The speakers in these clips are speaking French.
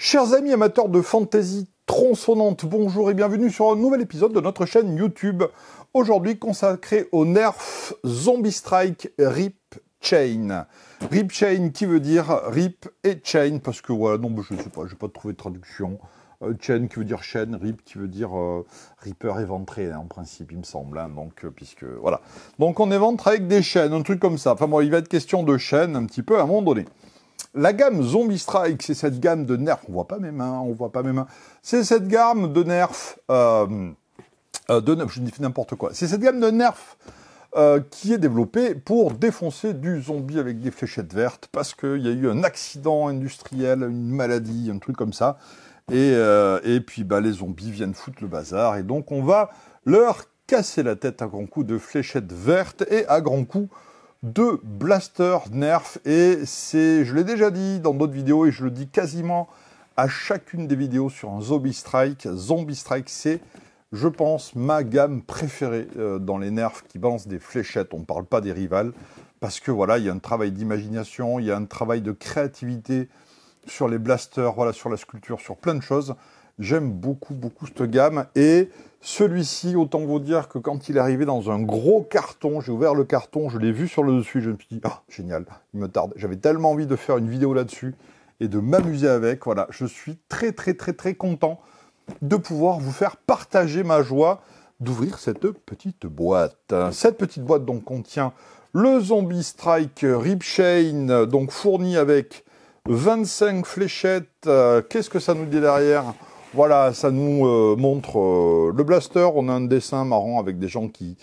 Chers amis amateurs de fantasy tronçonnante, bonjour et bienvenue sur un nouvel épisode de notre chaîne YouTube. Aujourd'hui consacré au nerf Zombie Strike Rip Chain. Rip Chain qui veut dire Rip et Chain, parce que voilà, non, je sais pas, je n'ai pas trouvé de traduction. Chain qui veut dire chaîne, Rip qui veut dire Reaper éventré, hein, en principe, il me semble. Hein, donc, puisque, voilà. Donc on éventre avec des chaînes, un truc comme ça. Enfin bon, il va être question de chaînes un petit peu à un moment donné. La gamme Zombie Strike, c'est cette gamme de nerfs, on voit pas mes mains, c'est cette gamme de nerfs, je dis n'importe quoi, c'est cette gamme de nerfs qui est développée pour défoncer du zombie avec des fléchettes vertes, parce qu'il y a eu un accident industriel, une maladie, un truc comme ça, et puis bah, les zombies viennent foutre le bazar, et donc on va leur casser la tête à grands coups de fléchettes vertes et à grands coups de blaster nerf, et c'est, je l'ai déjà dit dans d'autres vidéos et je le dis quasiment à chacune des vidéos sur un Zombie Strike. Zombie Strike, c'est, je pense, ma gamme préférée dans les nerfs qui balancent des fléchettes. On ne parle pas des rivales, parce que voilà, il y a un travail d'imagination, il y a un travail de créativité sur les blasters, voilà, sur la sculpture, sur plein de choses. J'aime beaucoup, beaucoup cette gamme, et celui-ci, autant vous dire que quand il est arrivé dans un gros carton, j'ai ouvert le carton, je l'ai vu sur le dessus, je me suis dit, ah, génial, il me tarde. J'avais tellement envie de faire une vidéo là-dessus et de m'amuser avec, voilà, je suis très, très, très, très content de pouvoir vous faire partager ma joie d'ouvrir cette petite boîte. Cette petite boîte, donc, contient le Zombie Strike Rip Chain, donc fourni avec 25 fléchettes. Qu'est-ce que ça nous dit derrière ? Voilà, ça nous montre le blaster. On a un dessin marrant avec des gens qui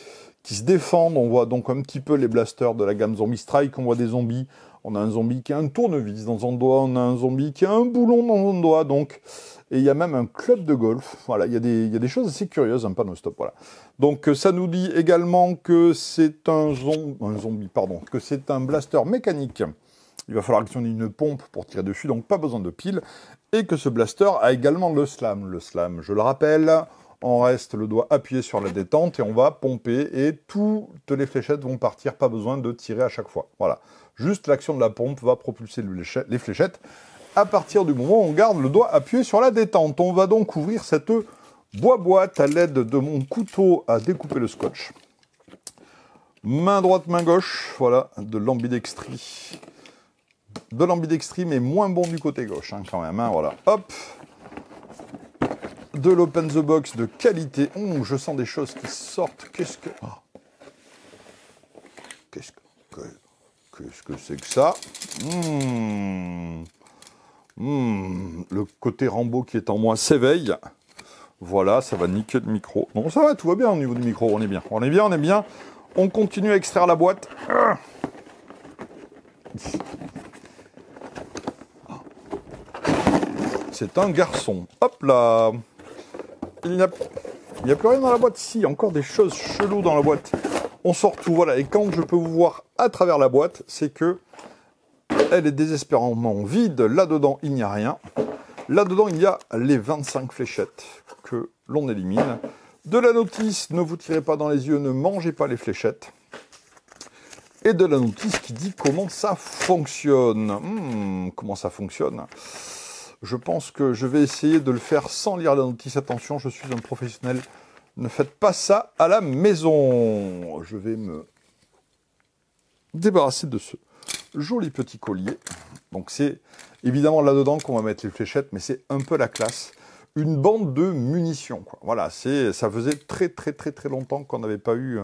se défendent. On voit donc un petit peu les blasters de la gamme Zombie Strike. On voit des zombies. On a un zombie qui a un tournevis dans son doigt. On a un zombie qui a un boulon dans son doigt. Donc, et il y a même un club de golf. Voilà, il y a des choses assez curieuses, un panneau stop. Voilà. Donc, ça nous dit également que c'est que c'est un blaster mécanique. Il va falloir actionner une pompe pour tirer dessus, donc pas besoin de pile. Et que ce blaster a également le slam. Le slam, je le rappelle, on reste le doigt appuyé sur la détente et on va pomper et toutes les fléchettes vont partir, pas besoin de tirer à chaque fois. Voilà, juste l'action de la pompe va propulser les fléchettes à partir du moment où on garde le doigt appuyé sur la détente. On va donc ouvrir cette boîte à l'aide de mon couteau à découper le scotch. Main droite, main gauche, voilà, de l'ambidextrie. De l'ambidextrie, mais moins bon du côté gauche, hein, quand même, hein, voilà, hop, de l'open the box de qualité. Je sens des choses qui sortent. Qu'est-ce que c'est que ça? Le côté Rambo qui est en moi s'éveille. Voilà, ça va niquer le micro. Non, ça va, tout va bien au niveau du micro, on est bien. On continue à extraire la boîte. C'est un garçon. Hop là. Il n'y a plus rien dans la boîte. Si, encore des choses cheloues dans la boîte. On sort tout, voilà. Et quand je peux vous voir à travers la boîte, c'est que elle est désespérément vide. Là-dedans, il n'y a rien. Là-dedans, il y a les 25 fléchettes que l'on élimine. De la notice, ne vous tirez pas dans les yeux, ne mangez pas les fléchettes. Et de la notice qui dit comment ça fonctionne. Comment ça fonctionne ? Je pense que je vais essayer de le faire sans lire la notice. Attention, je suis un professionnel. Ne faites pas ça à la maison. Je vais me débarrasser de ce joli petit collier. Donc c'est évidemment là-dedans qu'on va mettre les fléchettes, mais c'est un peu la classe. Une bande de munitions, quoi. Voilà, ça faisait très très très très longtemps qu'on n'avait pas eu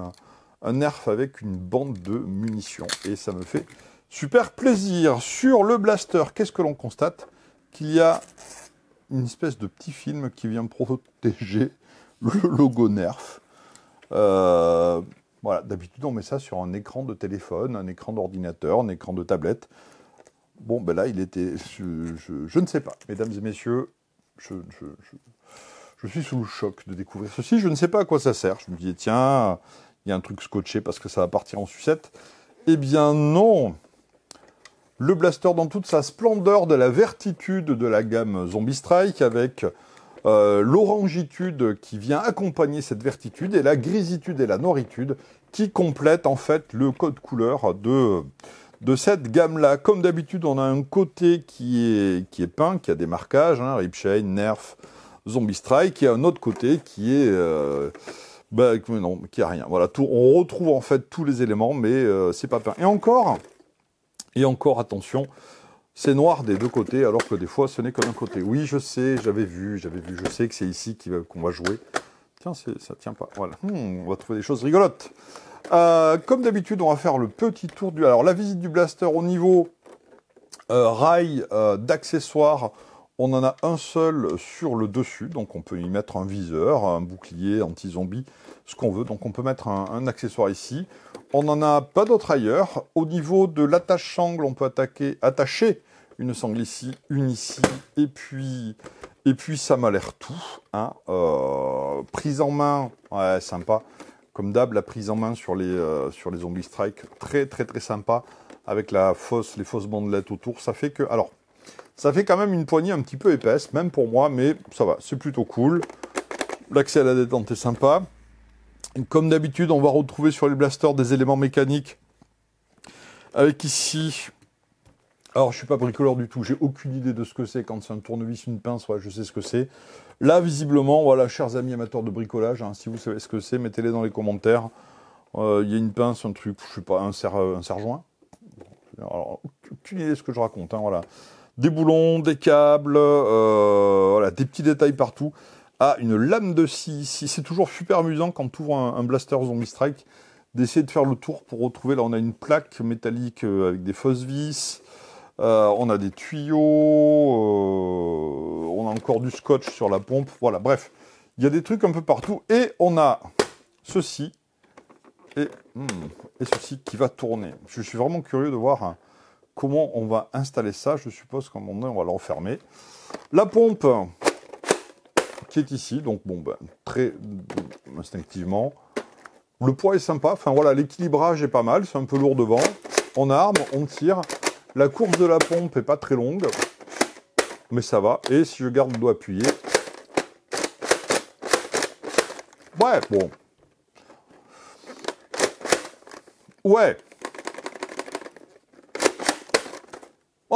un nerf avec une bande de munitions. Et ça me fait super plaisir. Sur le blaster, qu'est-ce que l'on constate ? Qu'il y a une espèce de petit film qui vient protéger le logo Nerf. Voilà, d'habitude on met ça sur un écran de téléphone, un écran d'ordinateur, un écran de tablette. Bon, ben là, il était... Je ne sais pas, mesdames et messieurs, je suis sous le choc de découvrir ceci. Je ne sais pas à quoi ça sert. Je me dis, tiens, il y a un truc scotché parce que ça va partir en sucette. Eh bien non. Le blaster dans toute sa splendeur, de la vertitude de la gamme Zombie Strike, avec l'orangitude qui vient accompagner cette vertitude, et la grisitude et la noiritude qui complètent en fait le code couleur de de cette gamme-là. Comme d'habitude, on a un côté qui est peint, qui a des marquages, hein, Ripchain, Nerf, Zombie Strike, et un autre côté qui est... non, qui a rien. Voilà, on retrouve en fait tous les éléments, mais c'est pas peint. Et encore, attention, c'est noir des deux côtés, alors que des fois, ce n'est que d'un côté. Oui, je sais, j'avais vu, je sais que c'est ici qu'on va jouer. Tiens, ça tient pas. Voilà, on va trouver des choses rigolotes. Comme d'habitude, on va faire le petit tour du... Alors, la visite du blaster au niveau rail d'accessoires, on en a un seul sur le dessus, donc on peut y mettre un viseur, un bouclier anti-zombie, ce qu'on veut. Donc on peut mettre un accessoire ici. On n'en a pas d'autre ailleurs. Au niveau de l'attache-sangle, on peut attacher une sangle ici, une ici, et puis ça m'a l'air tout. Hein. Prise en main, ouais, sympa. Comme d'hab, la prise en main sur les Zombie Strike, très très très sympa, avec les fausses bandelettes autour. Ça fait que... Alors, ça fait quand même une poignée un petit peu épaisse, même pour moi, mais ça va, c'est plutôt cool. L'accès à la détente est sympa. Comme d'habitude, on va retrouver sur les blasters des éléments mécaniques. Avec ici... Alors, je ne suis pas bricoleur du tout, j'ai aucune idée de ce que c'est. Quand c'est un tournevis, une pince, ouais, je sais ce que c'est. Là, visiblement, voilà, chers amis amateurs de bricolage, hein, si vous savez ce que c'est, mettez-les dans les commentaires. Il y a une pince, un truc, je ne sais pas, un serre-joint. Alors, aucune idée de ce que je raconte, hein, voilà. Des boulons, des câbles, voilà, des petits détails partout. Ah, une lame de scie ici. C'est toujours super amusant quand tu ouvres un blaster Zombie Strike d'essayer de faire le tour pour retrouver. Là, on a une plaque métallique avec des fausses vis. On a des tuyaux. On a encore du scotch sur la pompe. Voilà, bref. Il y a des trucs un peu partout. Et on a ceci. Et ceci qui va tourner. Je suis vraiment curieux de voir... Comment on va installer ça? Je suppose qu'à un moment donné, on va l'enfermer. La pompe qui est ici, donc bon, ben, très instinctivement. Le poids est sympa, enfin voilà, l'équilibrage est pas mal, c'est un peu lourd devant. On arme, on tire. La course de la pompe est pas très longue, mais ça va. Et si je garde le doigt appuyé... Ouais, bon. Ouais.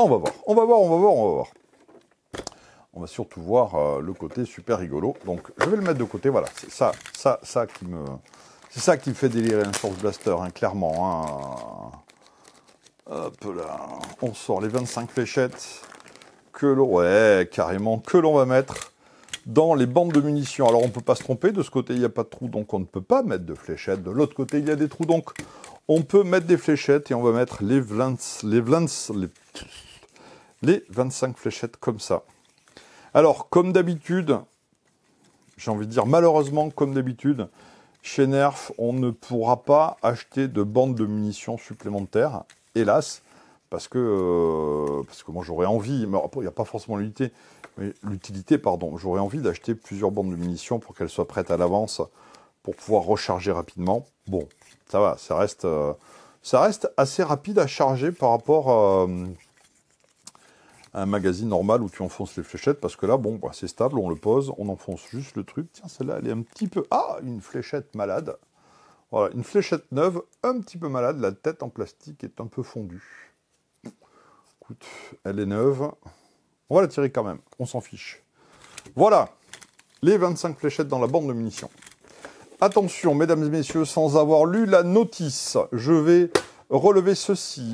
On va voir. On va surtout voir le côté super rigolo. Donc, je vais le mettre de côté. Voilà, c'est ça qui me fait délirer un Source Blaster, hein, clairement. Hein. Hop là, on sort les 25 fléchettes que l'on va mettre dans les bandes de munitions. Alors, on ne peut pas se tromper. De ce côté, il n'y a pas de trou, donc on ne peut pas mettre de fléchettes. De l'autre côté, il y a des trous, donc on peut mettre des fléchettes et on va mettre les 25 fléchettes comme ça. Alors, comme d'habitude, j'ai envie de dire malheureusement, comme d'habitude, chez Nerf, on ne pourra pas acheter de bandes de munitions supplémentaires, hélas, parce que moi j'aurais envie, mais il n'y a pas forcément l'utilité, j'aurais envie d'acheter plusieurs bandes de munitions pour qu'elles soient prêtes à l'avance, pour pouvoir recharger rapidement. Bon, ça va, ça reste assez rapide à charger par rapport à un magazine normal où tu enfonces les fléchettes, parce que là, bon, bah, c'est stable, on le pose, on enfonce juste le truc. Tiens, celle-là, elle est un petit peu... Ah, une fléchette malade. Voilà, une fléchette neuve, un petit peu malade. La tête en plastique est un peu fondue. Écoute, elle est neuve. On va la tirer quand même, on s'en fiche. Voilà, les 25 fléchettes dans la bande de munitions. Attention, mesdames et messieurs, sans avoir lu la notice, je vais relever ceci.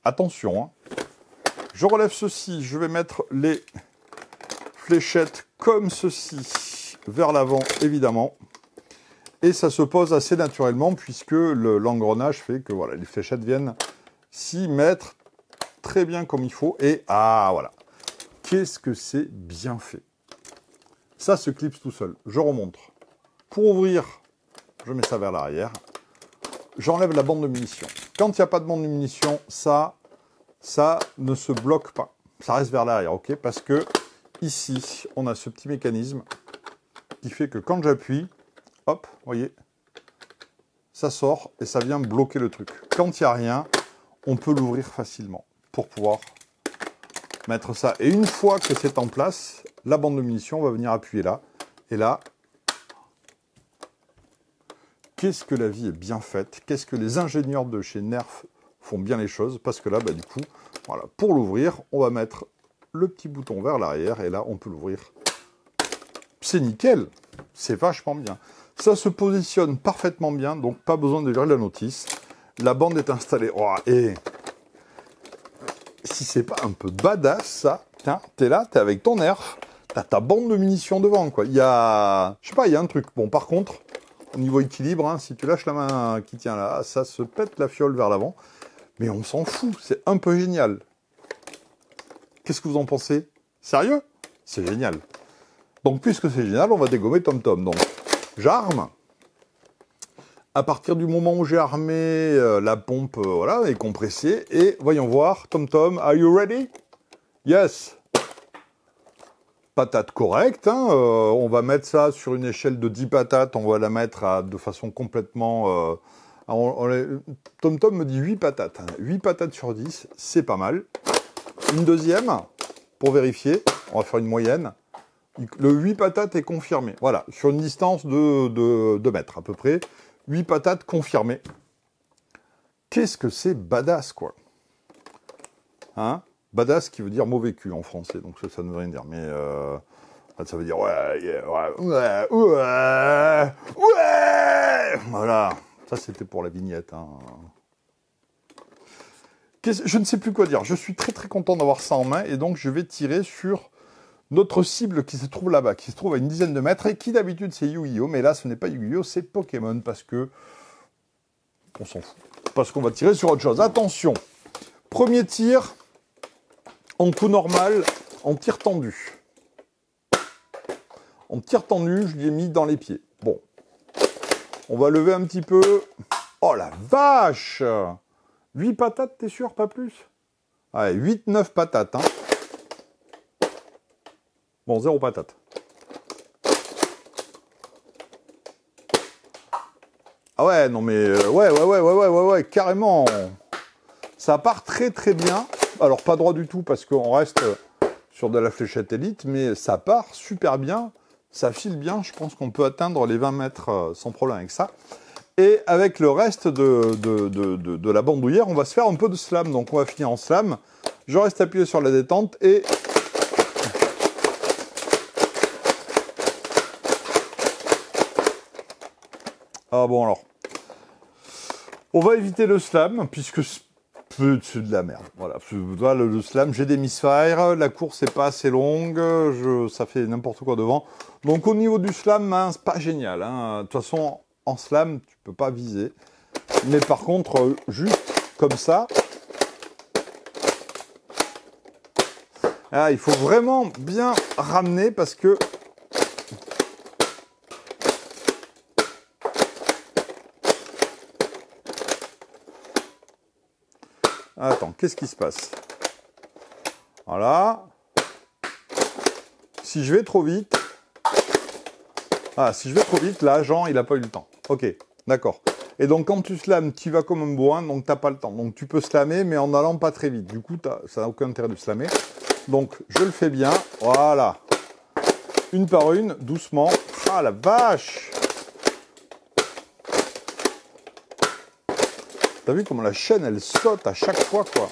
Attention, hein. Je relève ceci, je vais mettre les fléchettes comme ceci, vers l'avant, évidemment. Et ça se pose assez naturellement, puisque l'engrenage fait que voilà, les fléchettes viennent s'y mettre très bien comme il faut. Et ah, voilà. Qu'est-ce que c'est bien fait. Ça se clipse tout seul. Je remonte. Pour ouvrir, je mets ça vers l'arrière. J'enlève la bande de munitions. Quand il n'y a pas de bande de munitions, ça ne se bloque pas. Ça reste vers l'arrière, ok? Parce que ici, on a ce petit mécanisme qui fait que quand j'appuie, hop, vous voyez, ça sort et ça vient bloquer le truc. Quand il n'y a rien, on peut l'ouvrir facilement pour pouvoir mettre ça. Et une fois que c'est en place, la bande de munitions va venir appuyer là. Et là, qu'est-ce que la vie est bien faite. Qu'est-ce que les ingénieurs de chez Nerf font bien les choses, parce que là, bah, du coup, voilà, pour l'ouvrir, on va mettre le petit bouton vers l'arrière, et là, on peut l'ouvrir. C'est nickel, c'est vachement bien. Ça se positionne parfaitement bien, donc pas besoin de lire la notice. La bande est installée. Oh, et si c'est pas un peu badass, ça, tiens, t'es là, t'es avec ton nerf, t'as ta bande de munitions devant, quoi. Il y a, je sais pas, il y a un truc. Bon, par contre, au niveau équilibre, hein, si tu lâches la main qui tient là, ça se pète la fiole vers l'avant. Mais on s'en fout, c'est un peu génial. Qu'est-ce que vous en pensez? Sérieux? C'est génial. Donc, puisque c'est génial, on va dégommer TomTom. Donc, j'arme. À partir du moment où j'ai armé, la pompe voilà, est compressée. Et voyons voir, TomTom, are you ready? Yes. Patate correcte. Hein, on va mettre ça sur une échelle de 10 patates. On va la mettre de façon complètement... TomTom me dit 8 patates. Hein. 8 patates sur 10, c'est pas mal. Une deuxième, pour vérifier. On va faire une moyenne. Le 8 patates est confirmé. Voilà, sur une distance de 2 mètres à peu près. 8 patates confirmées. Qu'est-ce que c'est badass, quoi. Hein? Badass qui veut dire mauvais cul en français, donc ça ne veut rien dire. Mais ça veut dire ouais, yeah, ouais. Voilà, ça c'était pour la vignette. Hein. Je ne sais plus quoi dire. Je suis très très content d'avoir ça en main et donc je vais tirer sur notre cible qui se trouve là-bas, qui se trouve à une dizaine de mètres et qui d'habitude c'est Yu-Gi-Oh! Mais là ce n'est pas Yu-Gi-Oh! C'est Pokémon parce que on s'en fout. Parce qu'on va tirer sur autre chose. Attention, premier tir en coup normal, en tir tendu. En tir tendu, je l'ai mis dans les pieds. Bon, on va lever un petit peu. Oh la vache! 8 patates, t'es sûr, pas plus? Ouais, 8-9 patates, hein. Bon, 0 patate. Ah ouais, non mais... ouais, carrément. Ça part très très bien. Alors, pas droit du tout, parce qu'on reste sur de la fléchette élite, mais ça part super bien. Ça file bien, je pense qu'on peut atteindre les 20 mètres sans problème avec ça. Et avec le reste de la bandoulière, on va se faire un peu de slam. Donc, on va finir en slam. Je reste appuyé sur la détente et... Ah bon alors, on va éviter le slam, puisque c'est de la merde. Voilà, le slam, j'ai des misfires, la course n'est pas assez longue, ça fait n'importe quoi devant. Donc au niveau du slam, hein, c'est pas génial. Hein. De toute façon, en slam, tu peux pas viser. Mais par contre, juste comme ça, il faut vraiment bien ramener parce que... Attends, qu'est-ce qui se passe? Voilà. Si je vais trop vite... Ah, si je vais trop vite, là, Jean, il n'a pas eu le temps. Ok, d'accord. Et donc, quand tu slams, tu vas comme un bourrin, donc tu n'as pas le temps. Donc, tu peux slammer, mais en allant pas très vite. Du coup, ça n'a aucun intérêt de slammer. Donc, je le fais bien. Voilà. Une par une, doucement. Ah, la vache! T'as vu comment la chaîne, elle saute à chaque fois, quoi.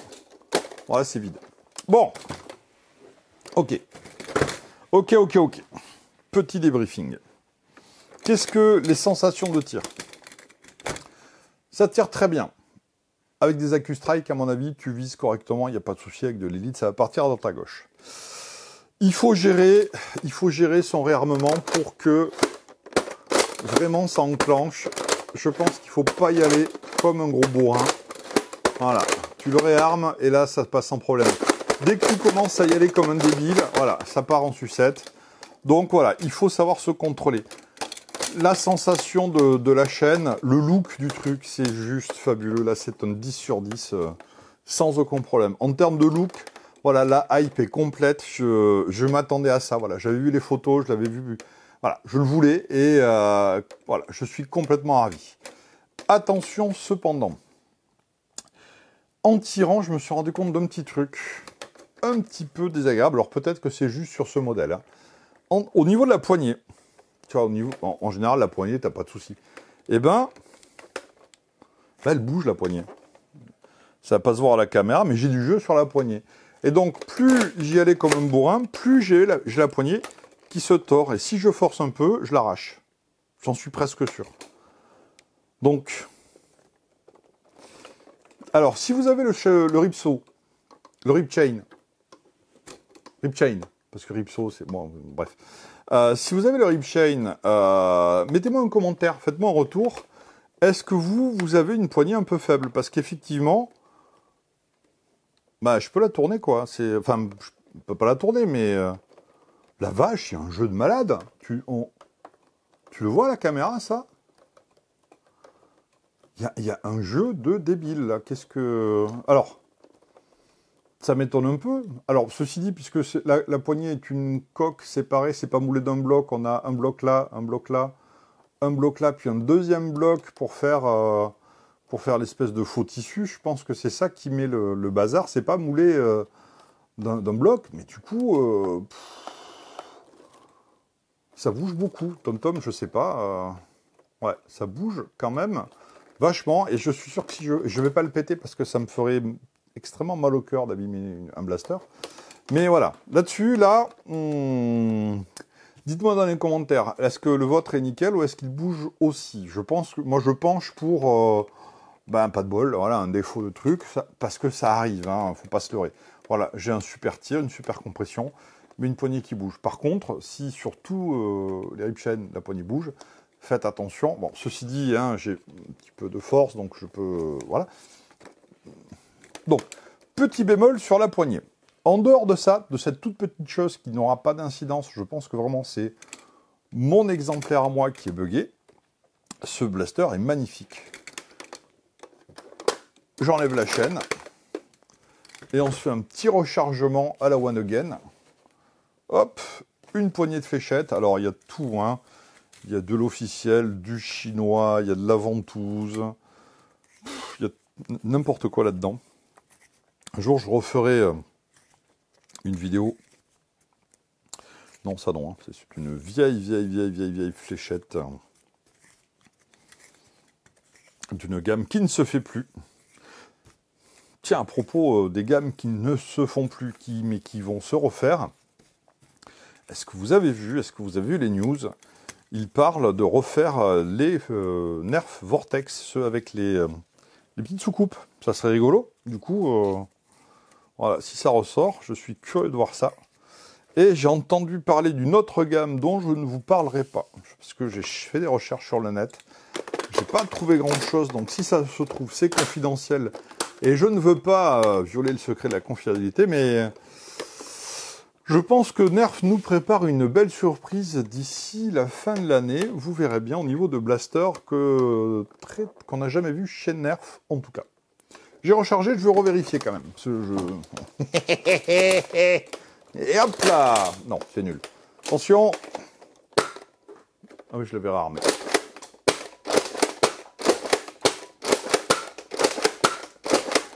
Voilà, c'est vide. Bon. Ok. Petit débriefing. Qu'est-ce que les sensations de tir? Ça tire très bien. Avec des AccuStrike, à mon avis, tu vises correctement, il n'y a pas de souci. Avec de l'élite, ça va partir dans ta gauche. Il faut gérer son réarmement pour que vraiment ça enclenche. Je pense qu'il ne faut pas y aller comme un gros bourrin. Voilà, tu le réarmes et là ça passe sans problème. Dès que tu commences à y aller comme un débile, voilà, ça part en sucette. Donc voilà, il faut savoir se contrôler. La sensation de la chaîne, le look du truc, c'est juste fabuleux. Là, c'est un 10 sur 10, sans aucun problème. En termes de look, voilà, la hype est complète. Je m'attendais à ça. Voilà, j'avais vu les photos, je l'avais vu. Voilà, je le voulais et voilà, je suis complètement ravi. Attention cependant, en tirant, je me suis rendu compte d'un petit truc un petit peu désagréable. Alors peut-être que c'est juste sur ce modèle. Hein. Au niveau de la poignée, tu vois, en général, la poignée, t'as pas de souci. Eh ben, là, elle bouge la poignée. Ça va pas se voir à la caméra, mais j'ai du jeu sur la poignée. Et donc, plus j'y allais comme un bourrin, plus j'ai la poignée qui se tord. Et si je force un peu, je l'arrache. J'en suis presque sûr. Donc, alors, si vous avez le ripsaw, le rip chain, parce que ripsaw, c'est... Bon, bref. Si vous avez le rip chain, mettez-moi un commentaire, faites-moi un retour. Est-ce que vous avez une poignée un peu faible? Parce qu'effectivement, bah, je peux la tourner, quoi. Enfin, je peux pas la tourner, mais... la vache, il y a un jeu de malade. Tu le vois à la caméra, ça? Il y a un jeu de débile, là. Qu'est-ce que... Alors, ça m'étonne un peu. Alors, ceci dit, puisque la poignée est une coque séparée, c'est pas moulé d'un bloc, on a un bloc là, un bloc là, un bloc là, puis un deuxième bloc pour faire l'espèce de faux tissu. Je pense que c'est ça qui met le bazar. C'est pas moulé d'un bloc, mais du coup, ça bouge beaucoup. Tom, je sais pas. Ouais, ça bouge quand même vachement. Et je suis sûr que si je vais pas le péter parce que ça me ferait extrêmement mal au cœur d'abîmer un blaster. Mais voilà. Là-dessus, là, dites-moi dans les commentaires, est-ce que le vôtre est nickel ou est-ce qu'il bouge aussi? Je pense que moi, je penche pour pas de bol. Voilà, un défaut de truc. Parce que ça arrive, hein, faut pas se leurrer. Voilà, j'ai un super tir, une super compression, mais une poignée qui bouge. Par contre, si surtout les rip chains, la poignée bouge, faites attention. Bon, ceci dit, hein, j'ai un petit peu de force, donc je peux... voilà. Donc, petit bémol sur la poignée. En dehors de ça, de cette toute petite chose qui n'aura pas d'incidence, je pense que vraiment c'est mon exemplaire à moi qui est buggé. Ce blaster est magnifique. J'enlève la chaîne. Et on se fait un petit rechargement à la one again. Hop, une poignée de fléchettes. Alors, il y a tout, hein. Il y a de l'officiel, du chinois, il y a de la ventouse. Il y a n'importe quoi là-dedans. Un jour, je referai une vidéo. Non, ça non. Hein. C'est une vieille fléchette. D'une gamme qui ne se fait plus. Tiens, à propos des gammes qui ne se font plus, mais qui vont se refaire, est-ce que vous avez vu les news? Ils parlent de refaire les Nerf Vortex, ceux avec les petites soucoupes. Ça serait rigolo. Du coup, voilà, si ça ressort, je suis curieux de voir ça. Et j'ai entendu parler d'une autre gamme dont je ne vous parlerai pas. Parce que j'ai fait des recherches sur le net. J'ai pas trouvé grand-chose, donc si ça se trouve, c'est confidentiel. Et je ne veux pas violer le secret de la confidentialité, mais je pense que Nerf nous prépare une belle surprise d'ici la fin de l'année. Vous verrez bien au niveau de blaster qu'on n'a jamais vu chez Nerf, en tout cas. J'ai rechargé, je vais revérifier quand même. Ce jeu. Et hop là! Non, c'est nul. Attention! Ah oui, je l'avais réarmé.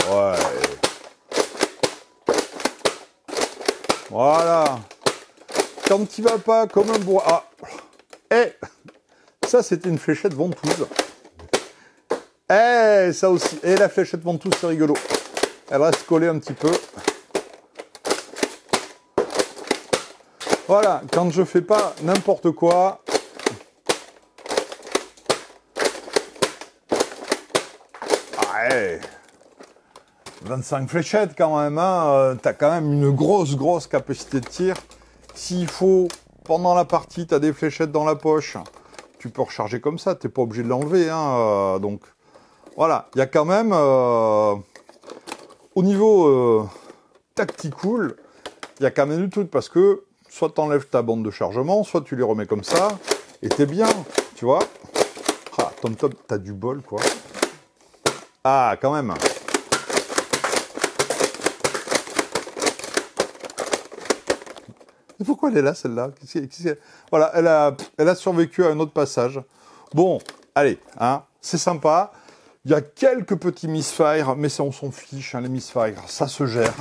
Ouais. Voilà. Quand tu vas pas comme un bourrin. Ah. Eh, ça c'était une fléchette ventouse. Eh, ça aussi. Et la fléchette ventouse, c'est rigolo. Elle reste collée un petit peu. Voilà, quand je fais pas n'importe quoi. Ouais. 25 fléchettes quand même, hein. T'as quand même une grosse capacité de tir. S'il faut, pendant la partie, t'as des fléchettes dans la poche, tu peux recharger comme ça, t'es pas obligé de l'enlever, hein. Donc, voilà, il y a quand même, au niveau tactical, il y a quand même du truc, parce que soit t'enlèves ta bande de chargement, soit tu les remets comme ça, et t'es bien, tu vois. Ah, Tom, t'as du bol, quoi. Ah, quand même. Pourquoi elle est là, celle-là? Voilà, elle a survécu à un autre passage. Bon, allez, hein, c'est sympa. Il y a quelques petits misfires, mais ça, on s'en fiche, hein, les misfires, ça se gère.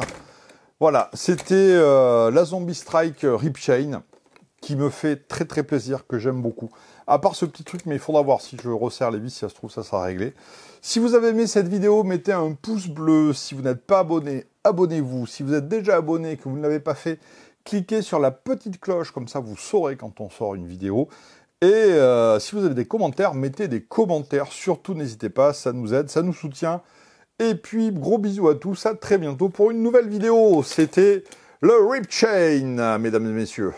Voilà, c'était la Zombie Strike Rip Chain, qui me fait très très plaisir, que j'aime beaucoup. À part ce petit truc, mais il faudra voir si je resserre les vis, si ça se trouve, ça sera réglé. Si vous avez aimé cette vidéo, mettez un pouce bleu. Si vous n'êtes pas abonné, abonnez-vous. Si vous êtes déjà abonné et que vous ne l'avez pas fait, cliquez sur la petite cloche, comme ça vous saurez quand on sort une vidéo. Et si vous avez des commentaires, mettez des commentaires. Surtout, n'hésitez pas, ça nous aide, ça nous soutient. Et puis, gros bisous à tous, à très bientôt pour une nouvelle vidéo. C'était le Rip Chain, mesdames et messieurs.